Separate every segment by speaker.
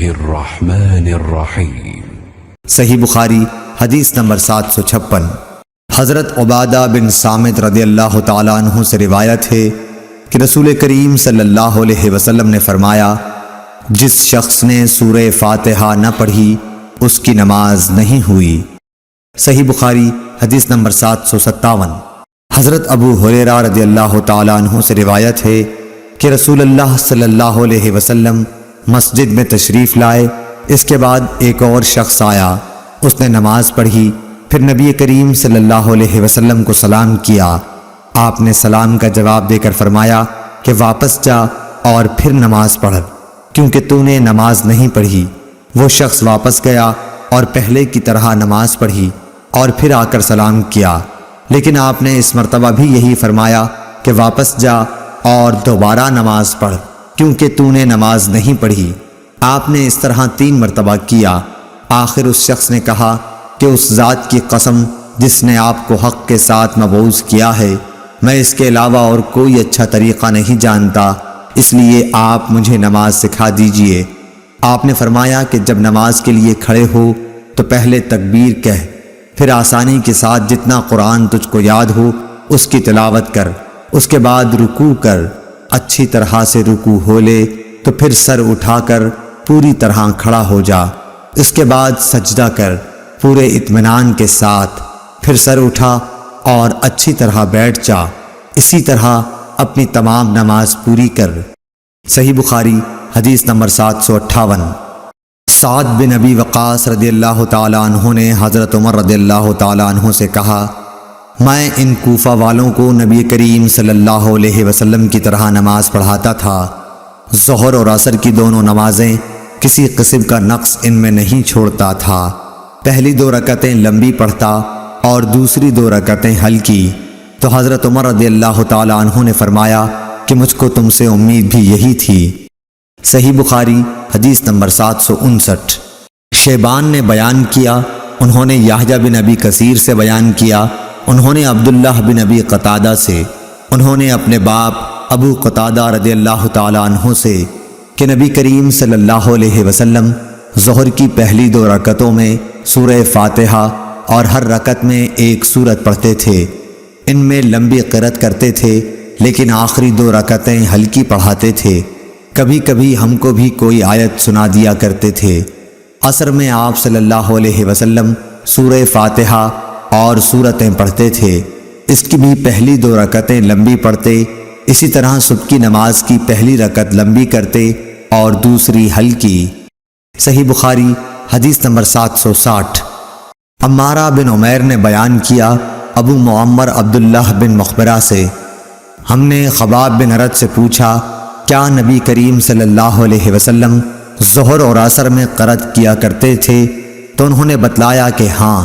Speaker 1: الرحمن الرحیم۔
Speaker 2: صحیح بخاری حدیث نمبر 756۔ حضرت عبادہ بن صامت رضی اللہ تعالیٰ عنہ سے روایت ہے کہ رسول کریم صلی اللہ علیہ وسلم نے فرمایا، جس شخص نے سورہ فاتحہ نہ پڑھی اس کی نماز نہیں ہوئی۔ صحیح بخاری حدیث نمبر 757۔ حضرت ابو ہریرہ رضی اللہ تعالیٰ عنہ سے روایت ہے کہ رسول اللہ صلی اللہ علیہ وسلم مسجد میں تشریف لائے، اس کے بعد ایک اور شخص آیا، اس نے نماز پڑھی، پھر نبی کریم صلی اللہ علیہ وسلم کو سلام کیا۔ آپ نے سلام کا جواب دے کر فرمایا کہ واپس جا اور پھر نماز پڑھ، کیونکہ تو نے نماز نہیں پڑھی۔ وہ شخص واپس گیا اور پہلے کی طرح نماز پڑھی اور پھر آ کر سلام کیا، لیکن آپ نے اس مرتبہ بھی یہی فرمایا کہ واپس جا اور دوبارہ نماز پڑھ، کیونکہ تو نے نماز نہیں پڑھی۔ آپ نے اس طرح 3 مرتبہ کیا۔ آخر اس شخص نے کہا کہ اس ذات کی قسم جس نے آپ کو حق کے ساتھ مبعوث کیا ہے، میں اس کے علاوہ اور کوئی اچھا طریقہ نہیں جانتا، اس لیے آپ مجھے نماز سکھا دیجئے۔ آپ نے فرمایا کہ جب نماز کے لیے کھڑے ہو تو پہلے تکبیر کہہ، پھر آسانی کے ساتھ جتنا قرآن تجھ کو یاد ہو اس کی تلاوت کر، اس کے بعد رکوع کر، اچھی طرح سے رکوع ہو لے تو پھر سر اٹھا کر پوری طرح کھڑا ہو جا، اس کے بعد سجدہ کر پورے اطمینان کے ساتھ، پھر سر اٹھا اور اچھی طرح بیٹھ جا، اسی طرح اپنی تمام نماز پوری کر۔ صحیح بخاری حدیث نمبر 758۔ سعد بن ابی وقاص رضی اللہ تعالیٰ عنہ نے حضرت عمر رضی اللہ تعالیٰ عنہ سے کہا، میں ان کوفہ والوں کو نبی کریم صلی اللہ علیہ وسلم کی طرح نماز پڑھاتا تھا، ظہر اور عصر کی دونوں نمازیں کسی قسم کا نقص ان میں نہیں چھوڑتا تھا۔ پہلی 2 رکعتیں لمبی پڑھتا اور دوسری 2 رکعتیں ہلکی۔ تو حضرت عمر رضی اللہ تعالیٰ عنہ نے فرمایا کہ مجھ کو تم سے امید بھی یہی تھی۔ صحیح بخاری حدیث نمبر 759۔ شیبان نے بیان کیا، انہوں نے یحییٰ بن ابی کثیر سے بیان کیا، انہوں نے عبداللہ بن ابی قتادہ سے، انہوں نے اپنے باپ ابو قتادہ رضی اللہ تعالیٰ عنہ سے کہ نبی کریم صلی اللہ علیہ وسلم ظہر کی پہلی 2 رکعتوں میں سورہ فاتحہ اور ہر رکعت میں ایک سورت پڑھتے تھے، ان میں لمبی قرأت کرتے تھے لیکن آخری 2 رکعتیں ہلکی پڑھاتے تھے، کبھی کبھی ہم کو بھی کوئی آیت سنا دیا کرتے تھے۔ عصر میں آپ صلی اللہ علیہ وسلم سورہ فاتحہ اور سورتیں پڑھتے تھے، اس کی بھی پہلی 2 رکعتیں لمبی پڑھتے، اسی طرح صبح کی نماز کی پہلی رکعت لمبی کرتے اور دوسری ہلکی۔ صحیح بخاری حدیث نمبر 760۔ عمارہ بن عمیر نے بیان کیا ابو معمر عبداللہ بن مخبرہ سے، ہم نے خباب بن ارد سے پوچھا کیا نبی کریم صلی اللہ علیہ وسلم ظہر اور عصر میں قرأت کیا کرتے تھے؟ تو انہوں نے بتلایا کہ ہاں۔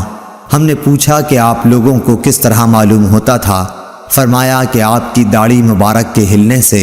Speaker 2: ہم نے پوچھا کہ آپ لوگوں کو کس طرح معلوم ہوتا تھا؟ فرمایا کہ آپ کی داڑھی مبارک کے ہلنے سے۔